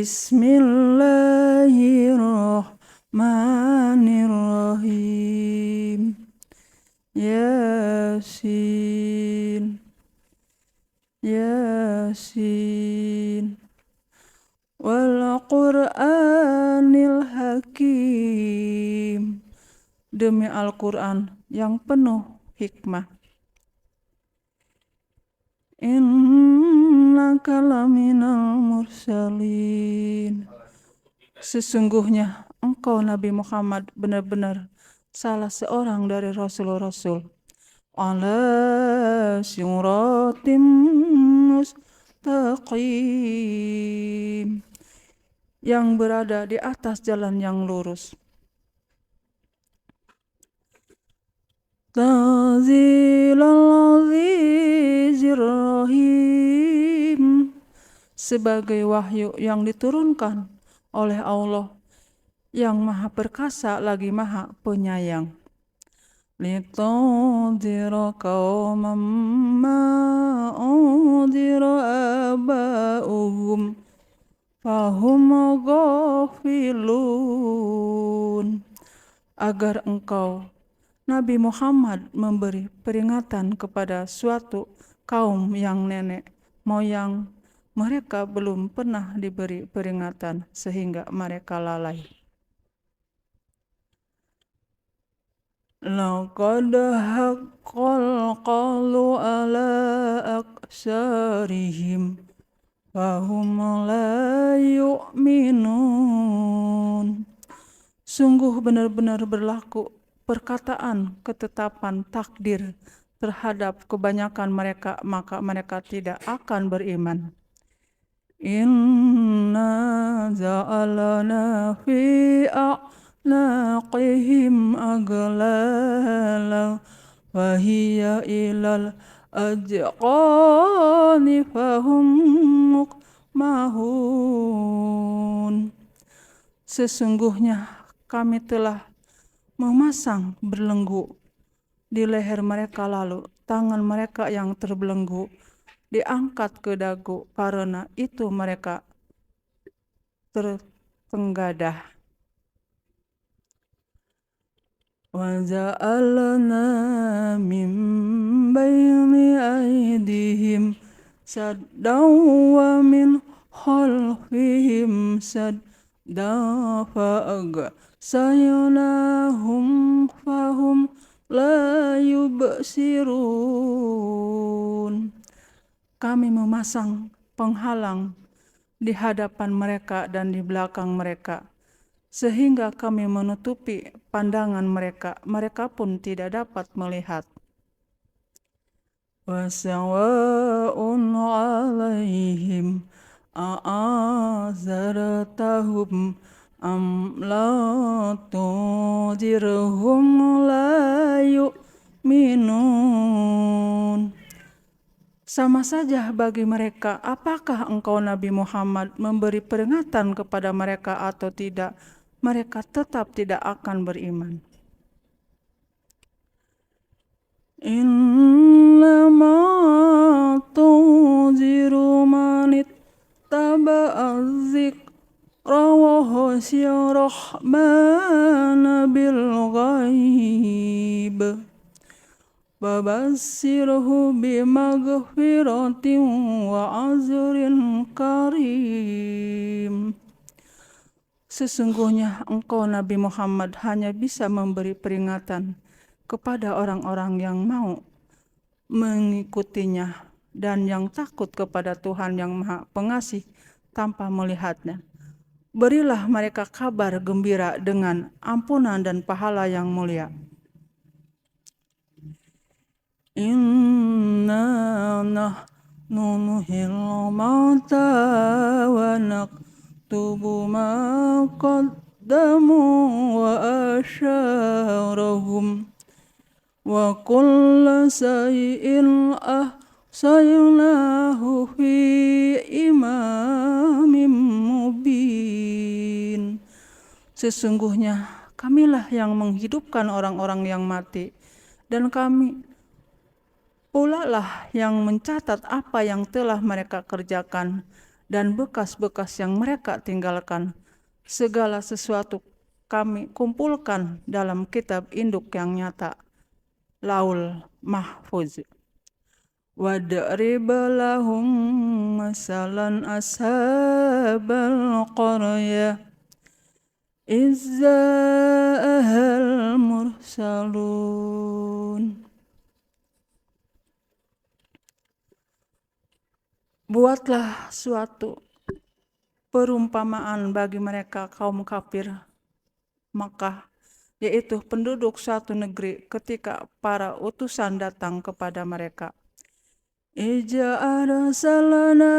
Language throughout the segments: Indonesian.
Bismillahirrahmanirrahim. Yasin, Yasin, wal Qur'anil Hakim. Demi Al-Quran yang penuh hikmah. Innaka laminal mursalin. Sesungguhnya engkau Nabi Muhammad benar-benar salah seorang dari Rasul-Rasul. Ala siratim mustaqim. Yang berada di atas jalan yang lurus. Tanzilal azizir rahim. Sebagai wahyu yang diturunkan oleh Allah yang maha perkasa lagi maha penyayang. Litunzira qauman ma unzira aba'uhum fahum ghafilun. Agar engkau Nabi Muhammad memberi peringatan kepada suatu kaum yang nenek moyang mereka belum pernah diberi peringatan sehingga mereka lalai. Laqad haqqal qawlu ala aksarihim fahum la yu'minun. Sungguh benar-benar berlaku perkataan ketetapan takdir terhadap kebanyakan mereka, maka mereka tidak akan beriman. Inna ja'alna fi a'naqihim aghlala wa hiya ilal ajqani fahum muqmahun. Sesungguhnya kami telah memasang belenggu di leher mereka, lalu tangan mereka yang terbelenggu diangkat ke dagu, karena itu mereka tertenggadah. Wa ja'alna min baini aydihim saddaw wa min khalfihim saddaw sayunahum fahum la yubsirun. Kami memasang penghalang di hadapan mereka dan di belakang mereka, sehingga kami menutupi pandangan mereka, mereka pun tidak dapat melihat. Wasawa'un 'alaihim a'azartahum am la tunzirhum la yu'minun. Sama saja bagi mereka, apakah engkau Nabi Muhammad memberi peringatan kepada mereka atau tidak, mereka tetap tidak akan beriman. Innama tunziru manittaba'a dzikra wa khashiya rahmana bil ghaib. Babassirhu bimaghfiratin wa azrin karim. Sesungguhnya engkau Nabi Muhammad hanya bisa memberi peringatan kepada orang-orang yang mau mengikutinya dan yang takut kepada Tuhan yang Maha Pengasih tanpa melihatnya. Berilah mereka kabar gembira dengan ampunan dan pahala yang mulia. Inna nahnu nuhil mauta wa naktubu ma qaddamu wa asyarahum wa kulla shay'in ahsaynahu fi imamin mubin. Sesungguhnya kamilah yang menghidupkan orang-orang yang mati, dan kami pula lah yang mencatat apa yang telah mereka kerjakan dan bekas-bekas yang mereka tinggalkan. Segala sesuatu kami kumpulkan dalam kitab induk yang nyata, Laul Mahfuz. Wadrib lahum masalan ashabal qaryah izza'ahal mursalun. Buatlah suatu perumpamaan bagi mereka kaum kafir Makkah, yaitu penduduk suatu negeri ketika para utusan datang kepada mereka. Ija arsalna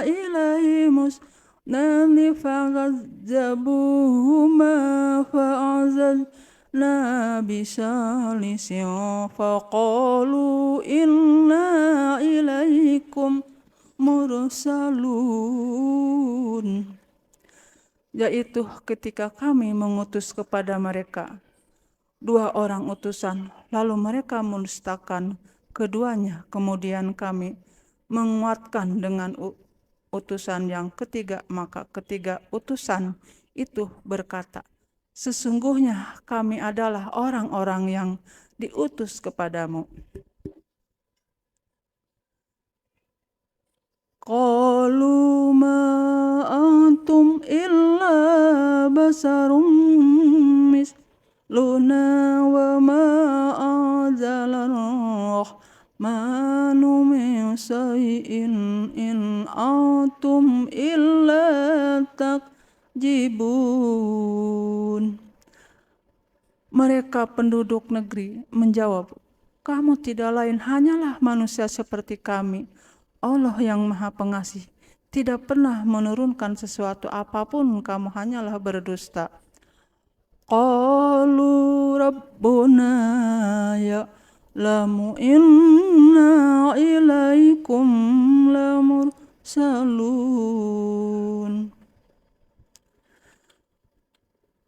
ilaihimus nani fagazzabuhuma fa'azazna bisalisin faqalu inna ilaikum mursalun. Yaitu ketika kami mengutus kepada mereka 2 orang utusan, lalu mereka mendustakan keduanya. Kemudian kami menguatkan dengan utusan yang ketiga, maka ketiga utusan itu berkata, sesungguhnya kami adalah orang-orang yang diutus kepadamu. Qalu ma antum illa basarum misluna wa ma anzalar rahmanu min sayyin in antum illa takjibun. Mereka penduduk negeri menjawab, kamu tidak lain hanyalah manusia seperti kami. Allah yang Maha Pengasih tidak pernah menurunkan sesuatu apapun, kamu hanyalah berdusta. Qalu rabbuna ya'lamu inna ilaikum lamursalun.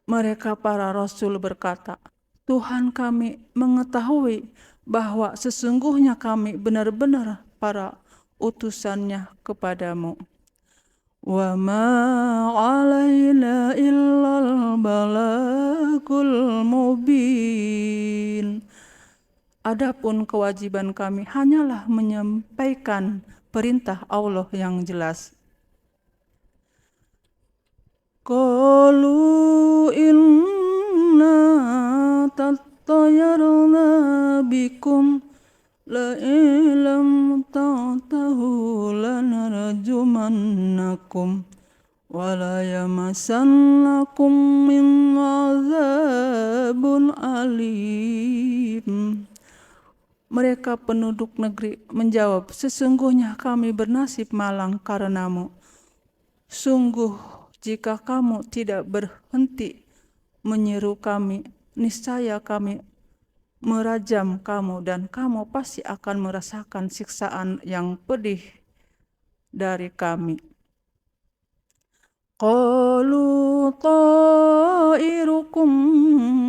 Mereka para rasul berkata, Tuhan kami mengetahui bahwa sesungguhnya kami benar-benar para utusannya kepadamu. Wa ma 'alaina illal balagul mubin. Adapun kewajiban kami hanyalah menyampaikan perintah Allah yang jelas. Qalu inna tattayarna bikum la ilam ta'tahu lanarjumannakum wa la yamassannakum min azabun alim. Mereka penduduk negeri menjawab, sesungguhnya kami bernasib malang karenamu. Sungguh jika kamu tidak berhenti menyeru kami, niscaya kami merajam kamu dan kamu pasti akan merasakan siksaan yang pedih dari kami. Qalu ta'irukum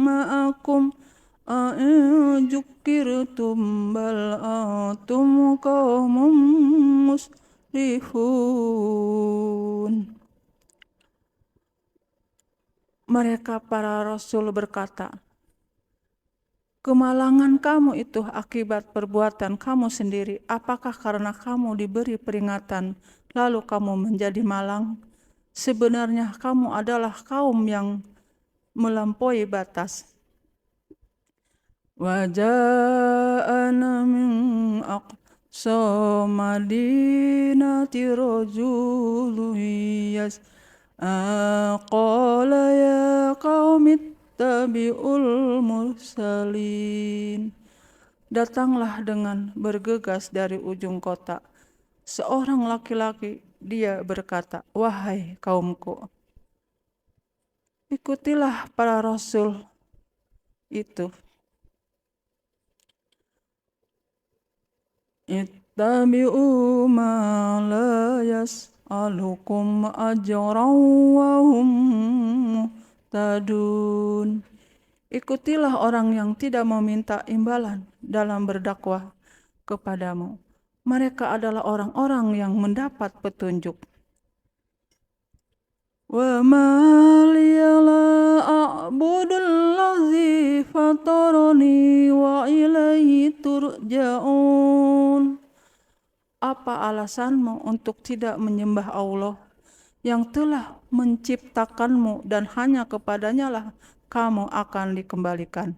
ma'akum a'jukirtum bal antum qaumun musrifun. Mereka para rasul berkata, kemalangan kamu itu akibat perbuatan kamu sendiri. Apakah karena kamu diberi peringatan, lalu kamu menjadi malang? Sebenarnya kamu adalah kaum yang melampaui batas. Waja'ana min aqsa madinati rajulun qala ya qaumi tabi'ul mursalin. Datanglah dengan bergegas dari ujung kota seorang laki-laki, dia berkata, wahai kaumku, ikutilah para rasul itu. Ittabi'u ma la yas'alukum ajran wa hum muhtadun. Ikutilah orang yang tidak meminta imbalan dalam berdakwah kepadamu. Mereka adalah orang-orang yang mendapat petunjuk. Wa ma liya la a'budul ladzi fatarani wa ilaihi turja'un. Apa alasanmu untuk tidak menyembah Allah yang telah menciptakanmu dan hanya kepadanya lah kamu akan dikembalikan?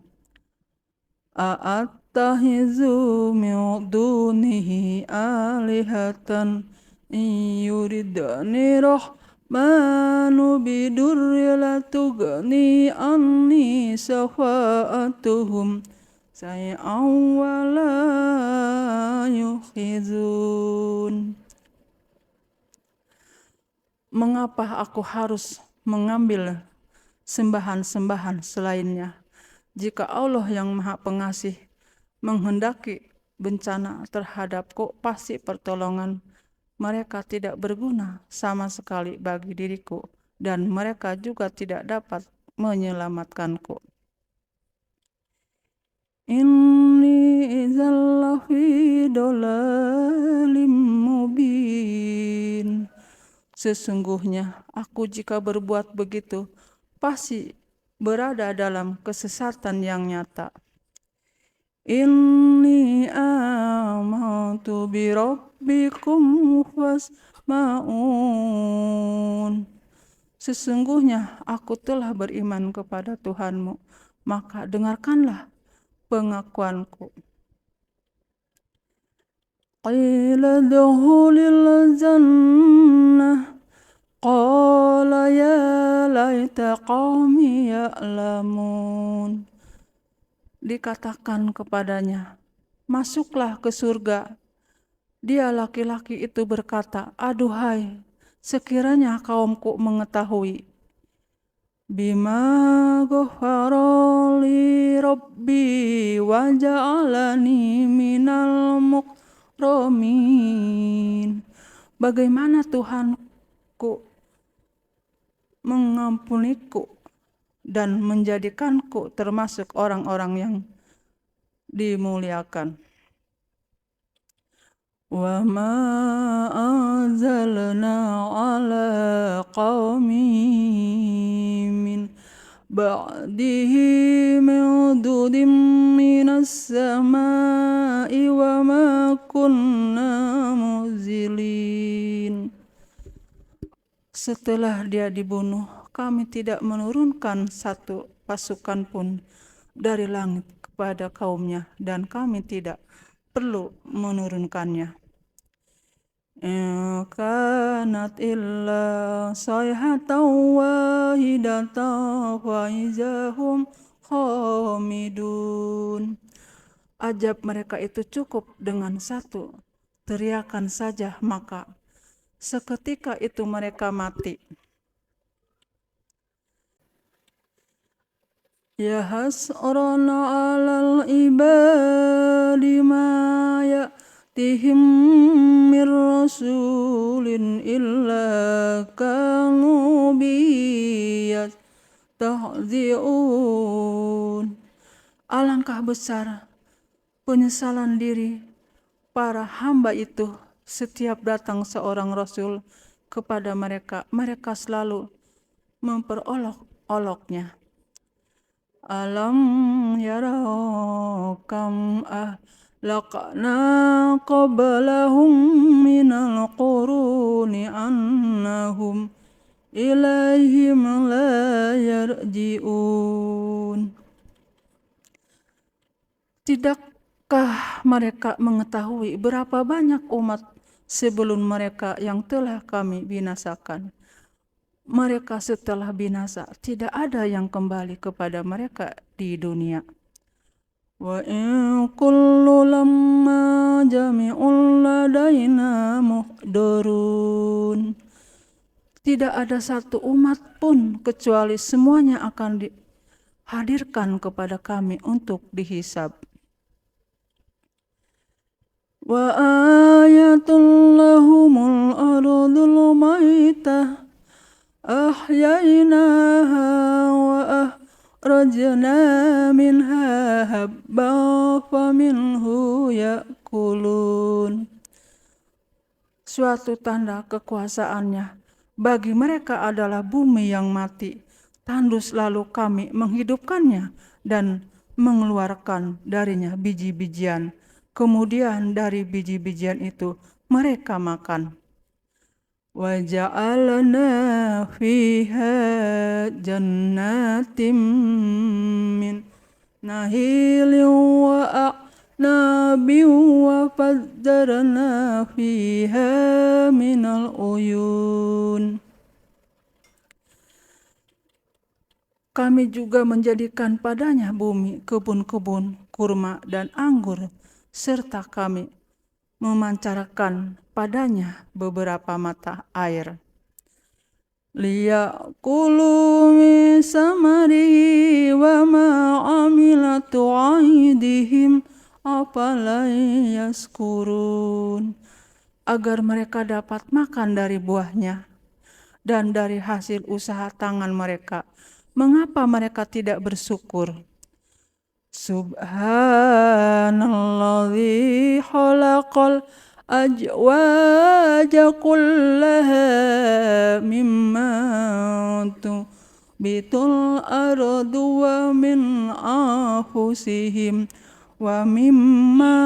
A'attahizu min dunihi alihatan yuridani rahmanu bidurri la tugni anni syafa'atuhum say'an wa la yukhizun. Mengapa aku harus mengambil sembahan-sembahan selainnya? Jika Allah yang Maha Pengasih menghendaki bencana terhadapku, pasti pertolongan mereka tidak berguna sama sekali bagi diriku, dan mereka juga tidak dapat menyelamatkanku. Inni idzal lafi dolalim mubin. Sesungguhnya aku jika berbuat begitu pasti berada dalam kesesatan yang nyata. Inni amantu bi rabbikum fasma'un. Sesungguhnya aku telah beriman kepada Tuhanmu, maka dengarkanlah pengakuanku. Qila dukhulil jannah qala ya laita qaumi ya'lamun. Dikatakan kepadanya, masuklah ke surga. Dia laki-laki itu berkata, aduhai, sekiranya kaumku mengetahui. Bima ghafara li rabbi wa ja'alani minal mukramin. Bagaimana Tuhanku mengampuniku dan menjadikanku termasuk orang-orang yang dimuliakan. Wa ma anzalna ala qaumi min ba'dihi min dudim minas samai wa ma kunna muzilin. Setelah dia dibunuh, kami tidak menurunkan satu pasukan pun dari langit kepada kaumnya, dan kami tidak perlu menurunkannya. Kanat illa sayhatan wahidatan wa izahum khamidun. Ajab mereka itu cukup dengan satu teriakan saja, maka seketika itu mereka mati. Ya hasrana 'alal ibadi ma ya'tihim mir rasulin illa kanu biyat tahzi'un. Alangkah besar penyesalan diri para hamba itu setiap datang seorang rasul kepada mereka, mereka selalu memperolok-oloknya. Alam yarau kam ahlaqna qablahum minal quruni annahum ilaihim la yarji'un. Tidakkah mereka mengetahui berapa banyak umat sebelum mereka yang telah kami binasakan? Mereka setelah binasa tidak ada yang kembali kepada mereka di dunia. Wa in kullu lamma jami'un ladaina muhdurun. Tidak ada satu umat pun kecuali semuanya akan dihadirkan kepada kami untuk dihisab. Wa ayatul lahumul ardul maitah أحييناها وأخرجنا منها حبا فمنه يأكلون. Suatu tanda kekuasaannya, Bagi mereka adalah bumi yang mati, tandus lalu kami menghidupkannya dan mengeluarkan darinya biji-bijian. Kemudian dari biji-bijian itu mereka makan. وَجَعَلْنَا فِيهَا جَنَّاتٍ مِّن نَخِيلٍ وَأَعْنَابٍ وَفَجَّرْنَا فِيهَا مِنَ الْعُيُونِ. Kami juga menjadikan padanya bumi, kebun-kebun, kurma dan anggur, serta kami memancarkan padanya beberapa mata air. Liya'kulu min samarihi wa ma amilatu aydihim afala yaskurun. Agar mereka dapat makan dari buahnya dan dari hasil usaha tangan mereka. Mengapa mereka tidak bersyukur? Subhanalladzi khalaqal ajwaja kullaha mimma tubitul ardu wa min anfusihim wa mimma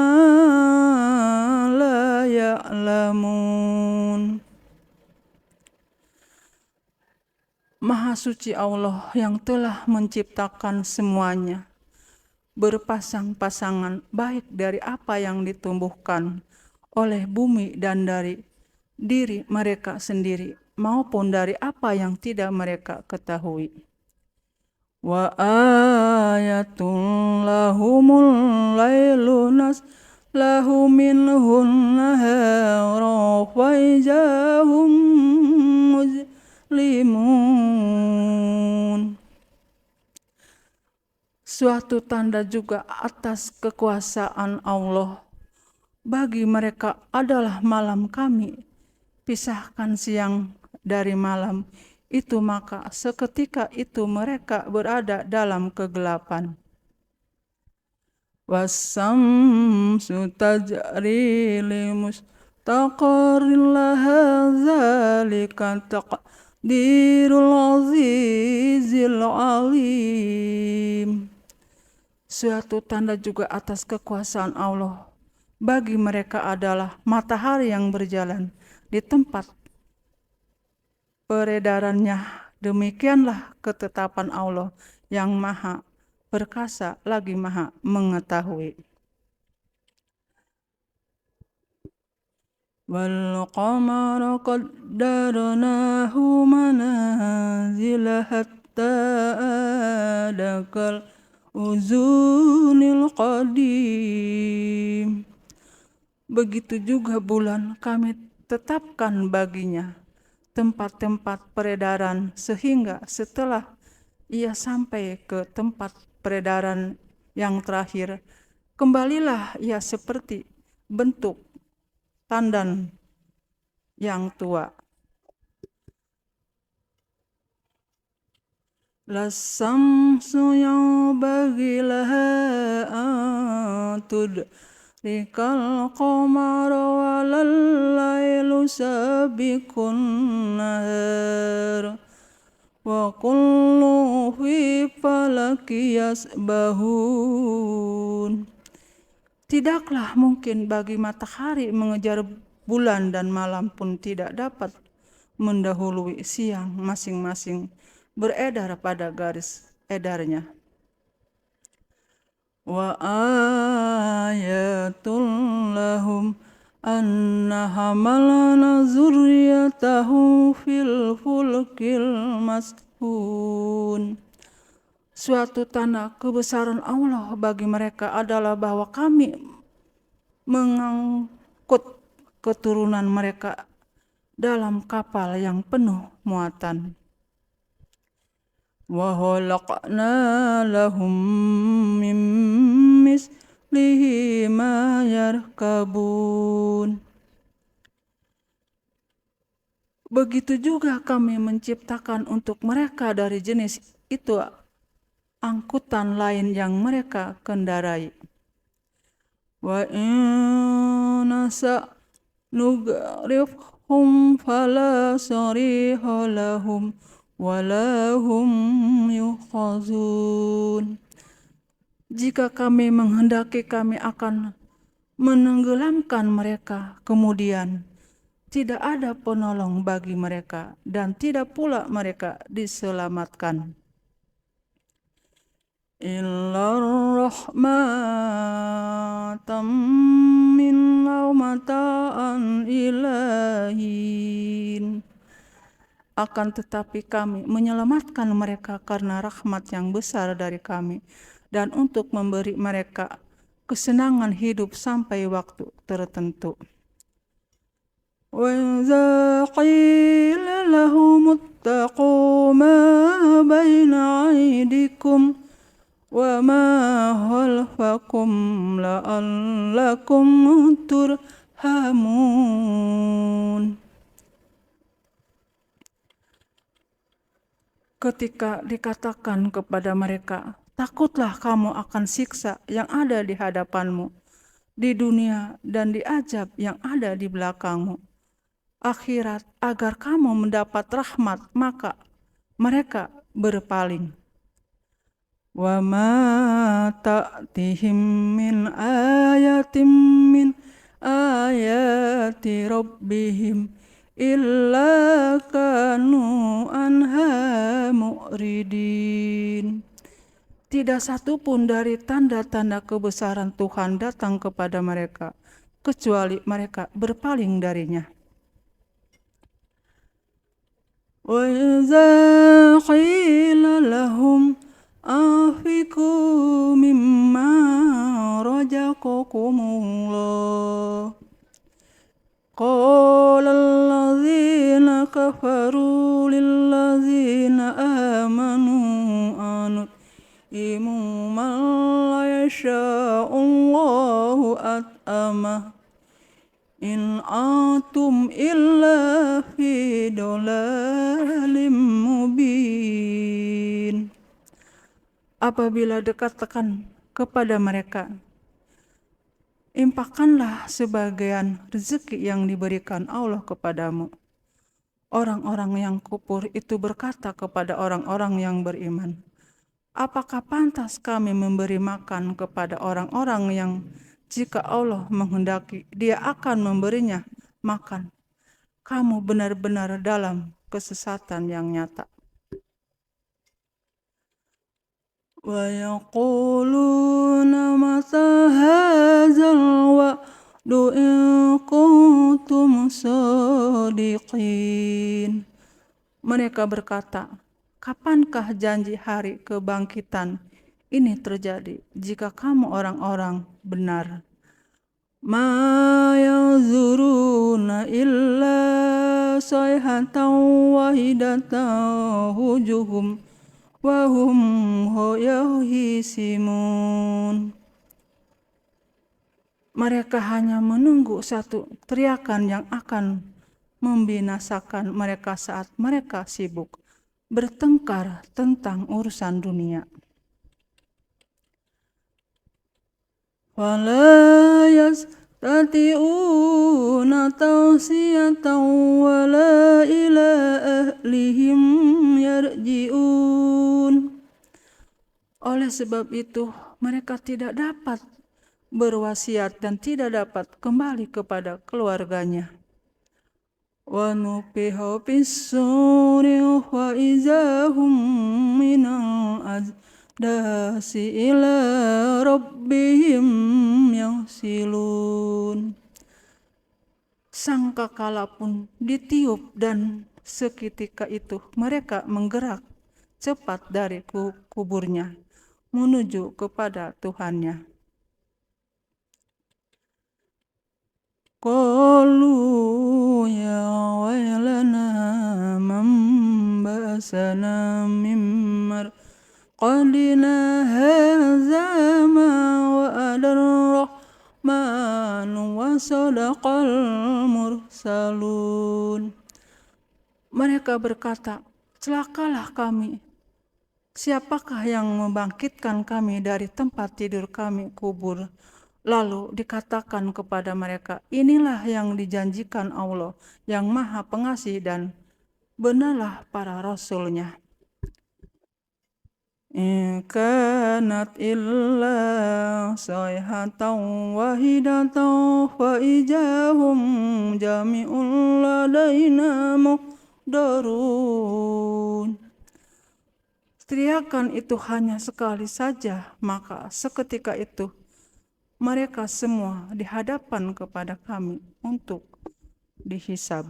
la ya'lamun. Maha suci Allah yang telah menciptakan semuanya, berpasang-pasangan baik dari apa yang ditumbuhkan oleh bumi dan dari diri mereka sendiri maupun dari apa yang tidak mereka ketahui. Wa ayatul lahumul lailu naslahu minhun nahara wa ijahum muzlimun. Suatu tanda juga atas kekuasaan Allah bagi mereka adalah malam kami pisahkan siang dari malam itu, maka seketika itu mereka berada dalam kegelapan. Wasamsu tajri limustaqarrin laha zalika taqdirul azizil alim. Suatu tanda juga atas kekuasaan Allah bagi mereka adalah matahari yang berjalan di tempat peredarannya. Demikianlah ketetapan Allah yang maha perkasa lagi maha mengetahui. Wal qamara qaddarnahu manazila hatta adakal uzunil qadim. Begitu juga bulan kami tetapkan baginya tempat-tempat peredaran sehingga setelah ia sampai ke tempat peredaran yang terakhir, kembalilah ia seperti bentuk tandan yang tua. Las-samsu yanbaghi laha an tudrikal qamara walal lailu sabiqun nahar wa kullu fi falaki yasbahun. Tidaklah mungkin bagi matahari mengejar bulan dan malam pun tidak dapat mendahului siang, masing-masing beredar pada garis edarnya. Wa ayatul lahum anna hamalna zurriyatahu fil fulkil masbun. Suatu tanda kebesaran Allah bagi mereka adalah bahwa kami mengangkut keturunan mereka dalam kapal yang penuh muatan. Wa khalaqna lahum min mislihi ma yarkabun. Begitu juga kami menciptakan untuk mereka dari jenis itu angkutan lain yang mereka kendarai. Wa inasa nugrif فلا صريخ لهم ولا هم يحزنون. Jika kami menghendaki, kami akan menenggelamkan mereka, kemudian tidak ada penolong bagi mereka dan tidak pula mereka diselamatkan. Illa rahmatan minna mata'an ilahin. Akan tetapi kami menyelamatkan mereka karena rahmat yang besar dari kami dan untuk memberi mereka kesenangan hidup sampai waktu tertentu. وَإِذَا قِيلَ لَهُمُ اتَّقُوا مَا بَيْنَ أَيْدِيكُمْ وَمَا خَلْفَكُمْ لَعَلَّكُمْ تُرْحَمُونَ. Ketika dikatakan kepada mereka, takutlah kamu akan siksa yang ada di hadapanmu di dunia dan di azab yang ada di belakangmu akhirat, agar kamu mendapat rahmat, maka mereka berpaling. Wa ma ta'tihim min ayatin min ayati rabbihim illa kanu anha mu'ridin. Tidak satupun dari tanda-tanda kebesaran Tuhan datang kepada mereka, kecuali mereka berpaling darinya. وَإِذَا قِيلَ لَهُمْ أَنْفِقُوا مِمَّا رَزَقَكُمُ اللَّهُ قَالَ الَّذِينَ كَفَرُوا لِلَّذِينَ آمَنُوا أَنُطْعِمُ مَنْ لَا يَشَاءُ اللَّهُ أَطْعَمَهُ in antum illa fi dolalim mubin. Apabila dikatakan kepada mereka, impakkanlah sebagian rezeki yang diberikan Allah kepadamu. Orang-orang yang kufur itu berkata kepada orang-orang yang beriman, apakah pantas kami memberi makan kepada orang-orang yang jika Allah menghendaki, Dia akan memberinya makan? Kamu benar-benar dalam kesesatan yang nyata. Wa yaquluna mata hadzal wa'du in kuntum shadiqin. Mereka berkata, kapankah janji hari kebangkitan ini terjadi jika kamu orang-orang benar? Ma yanzuruna illa sayhatan wahidatan hujuhum wa hum yahisimun. Mereka hanya menunggu satu teriakan yang akan membinasakan mereka saat mereka sibuk bertengkar tentang urusan dunia. Wala yastati'una tawsiyatan wala ila ahlihim yarji'un. Oleh sebab itu, mereka tidak dapat berwasiat dan tidak dapat kembali kepada keluarganya. Wa nufiha fis-suri wa izahum minal dasi ila rabbihim yasilun. Sangkakala pun ditiup dan seketika itu mereka menggerak cepat dari kuburnya menuju kepada Tuhannya. Qalu ya wailana man ba'asana min marqadina hadza ma wa'adar rahmanu wa sadaqal mursalun. Mereka berkata, celakalah kami. Siapakah yang membangkitkan kami dari tempat tidur kami kubur? Lalu dikatakan kepada mereka, inilah yang dijanjikan Allah yang Maha Pengasih dan benarlah para rasulnya. In kanat illa sayhatan wahidatan fa ijahum jami'un ladaina muhdarun. Teriakan itu hanya sekali saja, maka seketika itu mereka semua dihadapan kepada kami untuk dihisab.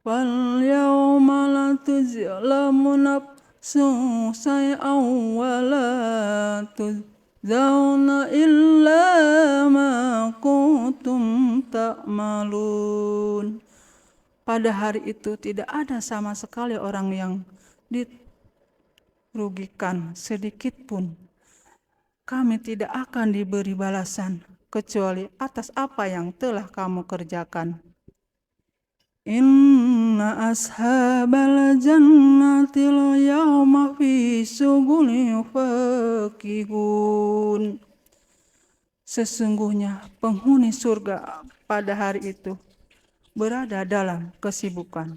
Wal yawma la tuzlamu nafsun syai'an wa la tujzauna illa ma kuntum ta'malun. Pada hari itu tidak ada sama sekali orang yang dirugikan sedikit pun. Kami tidak akan diberi balasan kecuali atas apa yang telah kamu kerjakan. Inna ashabal jannatil yawma fi syughulin fakihun. Sesungguhnya penghuni surga pada hari itu berada dalam kesibukan,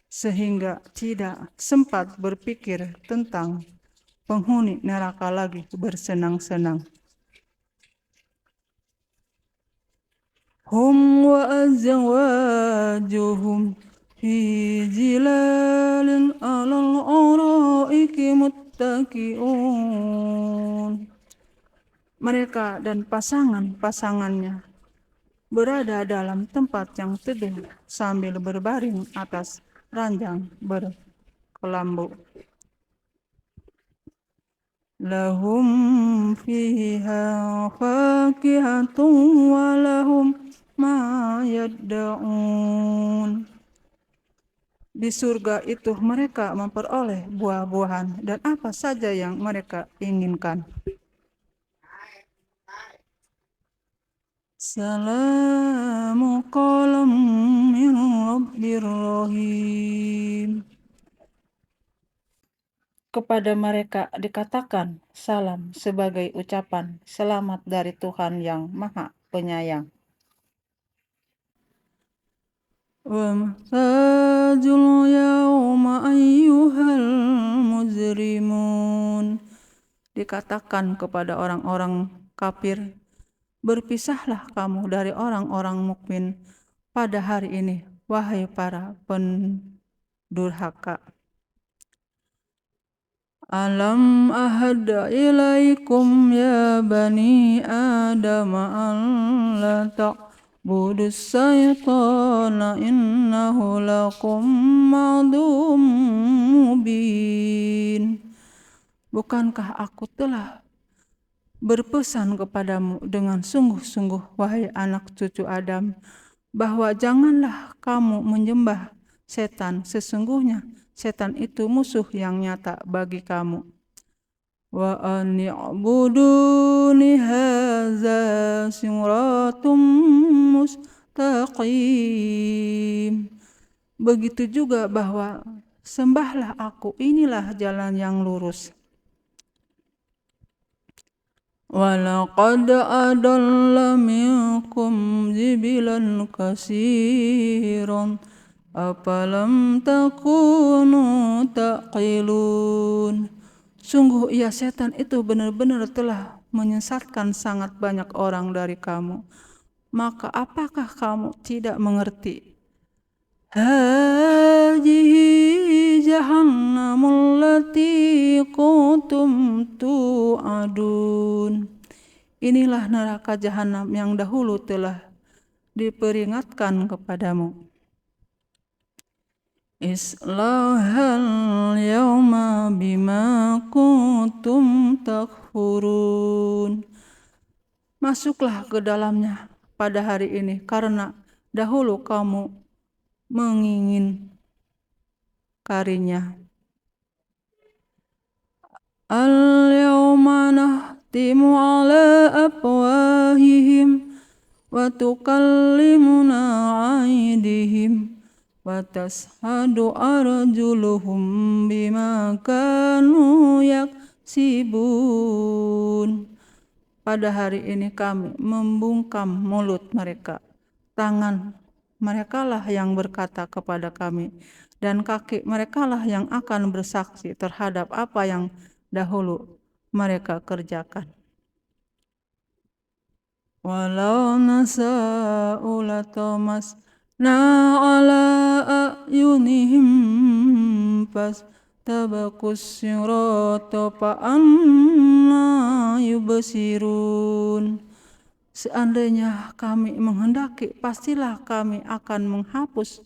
sehingga tidak sempat berpikir tentang penghuni neraka lagi bersenang-senang. Hum wa azwajuhum fi zilalin alal araiki muttaqiun. Mereka dan pasangan-pasangannya berada dalam tempat yang teduh sambil berbaring atas ranjang berkelambu. Lahum fiha fakihatun wa lahum ma yadda'un. Di surga itu mereka memperoleh buah-buahan dan apa saja yang mereka inginkan. Salamu qalam min rabbir rahim. Kepada mereka dikatakan salam sebagai ucapan selamat dari Tuhan yang Maha Penyayang. Wamtazul yawma ayyuhal mujrimun. Dikatakan kepada orang-orang kafir, berpisahlah kamu dari orang-orang mukmin pada hari ini, wahai para pendurhaka. Alam ahad ilaikum ya bani Adam an la ta'budus syaitana innahu lakum ma'dum mubin. Bukankah aku telah berpesan kepadamu dengan sungguh-sungguh, wahai anak cucu Adam, bahwa janganlah kamu menyembah setan, sesungguhnya setan itu musuh yang nyata bagi kamu. Wa ani'buduni hadza siratum mustaqim. Begitu juga bahwa sembahlah aku, inilah jalan yang lurus. Walaqad adalla minkum jibilan kasiran apalam takunu taqilun. Sungguh ia setan itu benar-benar telah menyesatkan sangat banyak orang dari kamu. Maka apakah kamu tidak mengerti? Hadhihi jahannamul lati kuntum tu'adun. Inilah neraka jahanam yang dahulu telah diperingatkan kepadamu. Islahal yawma bima kuntum takfurun. Masuklah ke dalamnya pada hari ini karena dahulu kamu mengingkarinya. Al-yawma nahtimu ala afwahihim wa tukallimuna aydihim wa tashhadu arjuluhum bima kanu sibun. Pada hari ini kami membungkam mulut mereka. Tangan merekalah yang berkata kepada kami, dan kaki merekalah yang akan bersaksi terhadap apa yang dahulu mereka kerjakan. Walau nasa'u latamasna ala a'yunihim fastabakus sirata fa'anna yubsirun. Seandainya kami menghendaki, pastilah kami akan menghapus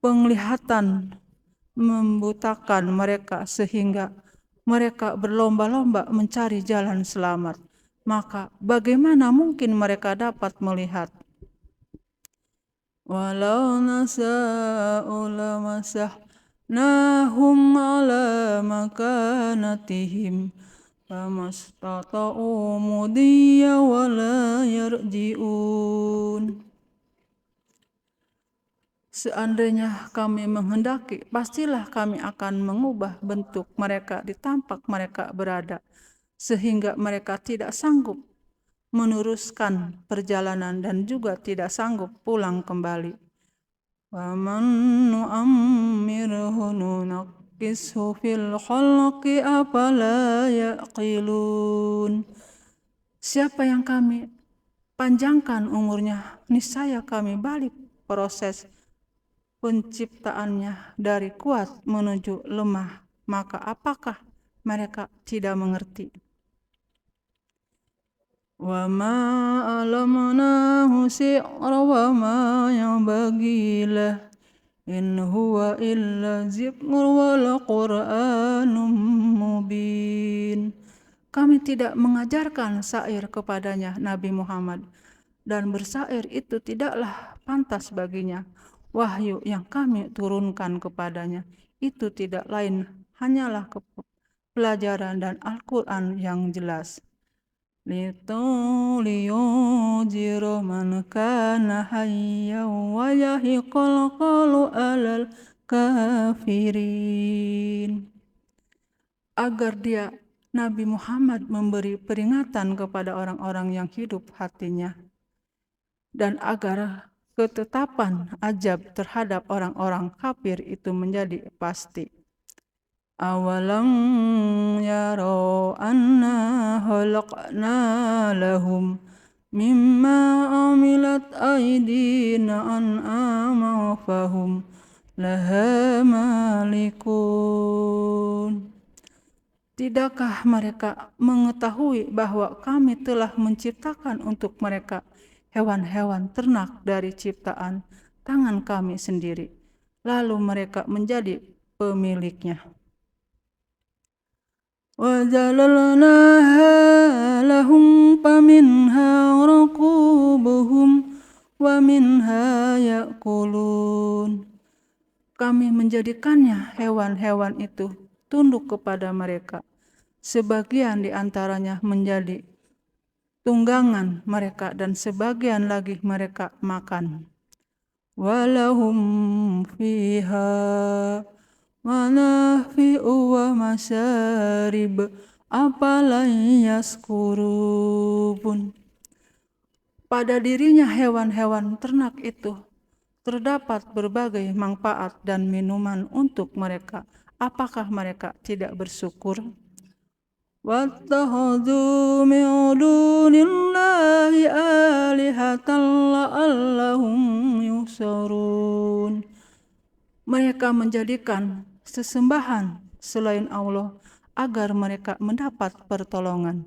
penglihatan, membutakan mereka sehingga mereka berlomba-lomba mencari jalan selamat. Maka bagaimana mungkin mereka dapat melihat? Walau nasa'u lamasahnahum ala makanatihim famastata'u mudiyya wala yarji'un. Seandainya kami menghendaki, pastilah kami akan mengubah bentuk mereka di tampak mereka berada, sehingga mereka tidak sanggup meneruskan perjalanan dan juga tidak sanggup pulang kembali. Waman nu'ammirhu nunaqqishu fil khalqi afala yaqilun. Siapa yang kami panjangkan umurnya, niscaya kami balik proses penciptaannya dari kuat menuju lemah, maka apakah mereka tidak mengerti? Wa ma alamnahu si'ra wa ma yanbaghi lah in huwa illa dzikrun wa qur'anun mubin. Kami tidak mengajarkan syair kepadanya, Nabi Muhammad, dan bersair itu tidaklah pantas baginya. Wahyu yang kami turunkan kepadanya itu tidak lain hanyalah pelajaran dan Al-Quran yang jelas. Liyunzira man kana hayyan wa yahiqal qawlu 'alal kafirin. Agar dia, Nabi Muhammad, memberi peringatan kepada orang-orang yang hidup hatinya, dan agar ketetapan ajab terhadap orang-orang kafir itu menjadi pasti. Awalam yarau anna khalaqna lahum mimma amilat aydina an'ama fahum laha malikun. Tidakkah mereka mengetahui bahwa kami telah menciptakan untuk mereka hewan-hewan ternak dari ciptaan tangan kami sendiri, lalu mereka menjadi pemiliknya. Wa jalalnaha lahum faminha rakubuhum wa minha ya'kulun. Kami menjadikannya hewan-hewan itu tunduk kepada mereka. Sebagian di antaranya menjadi tunggangan mereka dan sebagian lagi mereka makan. Walahum fiha manafi'u wa masyarib apalan yaskurun. Pada dirinya hewan-hewan ternak itu terdapat berbagai manfaat dan minuman untuk mereka. Apakah mereka tidak bersyukur? Wattakhadhu min dunillahi alihatan la'allahum yusarun. Mereka menjadikan sesembahan selain Allah agar mereka mendapat pertolongan.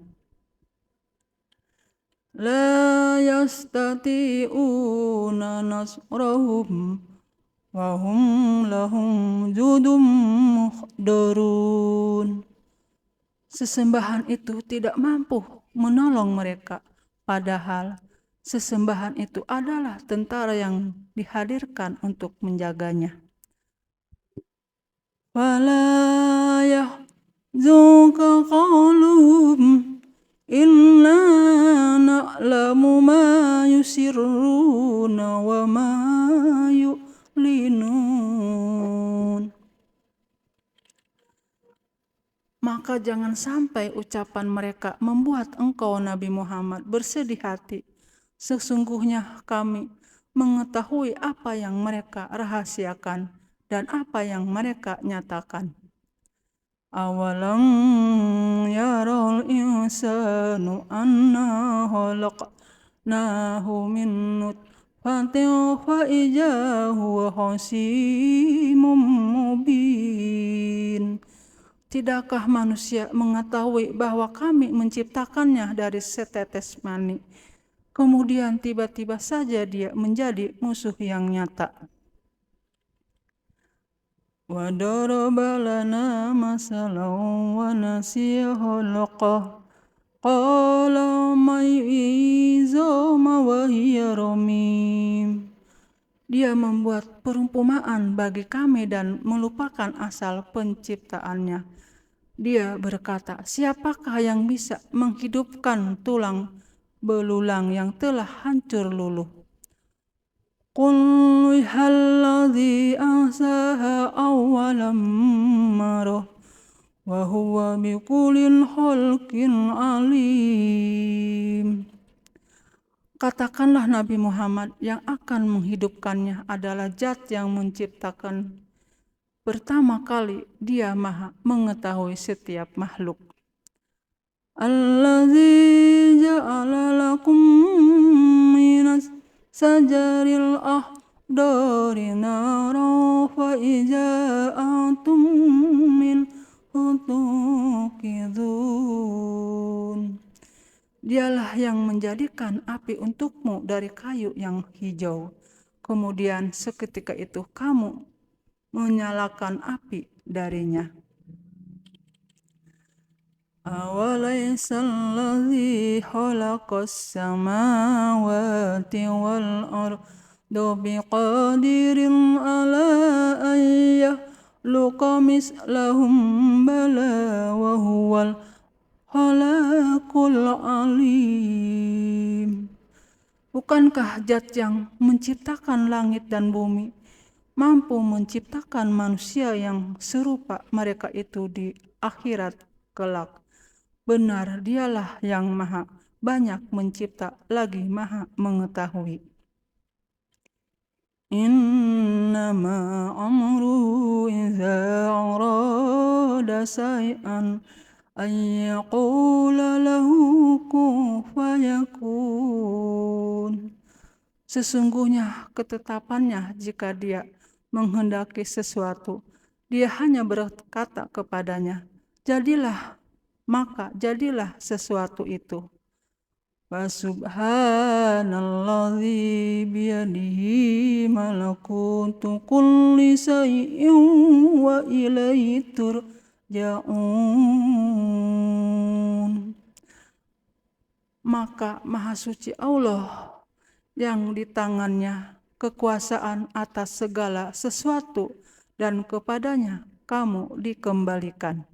La yastati'una nasrahum wa hum lahum judum muhdarun. Sesembahan itu tidak mampu menolong mereka, padahal sesembahan itu adalah tentara yang dihadirkan untuk menjaganya. Wala yahzunka qawluhum inna na'lamu ma yusirruna wa ma yu'linun. Maka jangan sampai ucapan mereka membuat engkau Nabi Muhammad bersedih hati. Sesungguhnya kami mengetahui apa yang mereka rahasiakan dan apa yang mereka nyatakan. Awalam yaral insanu anna khalaqnahu min nutfatin fa idza huwa khasimun mubin. Tidakkah manusia mengetahui bahwa kami menciptakannya dari setetes mani, kemudian tiba-tiba saja dia menjadi musuh yang nyata. Wa daraba lana masalan wa nasiya khalaqah qala mayyizama wa hiya ramim. Dia membuat perumpamaan bagi kami dan melupakan asal penciptaannya. Dia berkata, siapakah yang bisa menghidupkan tulang belulang yang telah hancur luluh? Qul halladzi ahsaha awwalam marah wa huwa bikulli khalqin alim. Katakanlah Nabi Muhammad, yang akan menghidupkannya adalah Zat yang menciptakan pertama kali. Dia Maha mengetahui setiap makhluk. Allazi ja'ala lakum minas sajaril akhdari nara fa iza antum min tuqidun. Dialah yang menjadikan api untukmu dari kayu yang hijau. Kemudian seketika itu kamu menyalakan api darinya. Awalaysa allazi khalaqas samawati wal arda biqadirin ala an yakhluqa mislahum bala wa huwal khalaqul alim. Bukankah Zat yang menciptakan langit dan bumi mampu menciptakan manusia yang serupa mereka itu di akhirat kelak? Benar, dialah yang maha banyak mencipta lagi maha mengetahui. Innama amruhu iza arada syai'an an yaqula lahu kun fayakun. Sesungguhnya ketetapannya jika dia menghendaki sesuatu, dia hanya berkata kepadanya, jadilah, maka jadilah sesuatu itu. Fasubhanalladzi biyadihi malakutu kulli syai'in wa ilaihi turja'un. Maka maha suci Allah yang di tangannya kekuasaan atas segala sesuatu dan kepadanya kamu dikembalikan.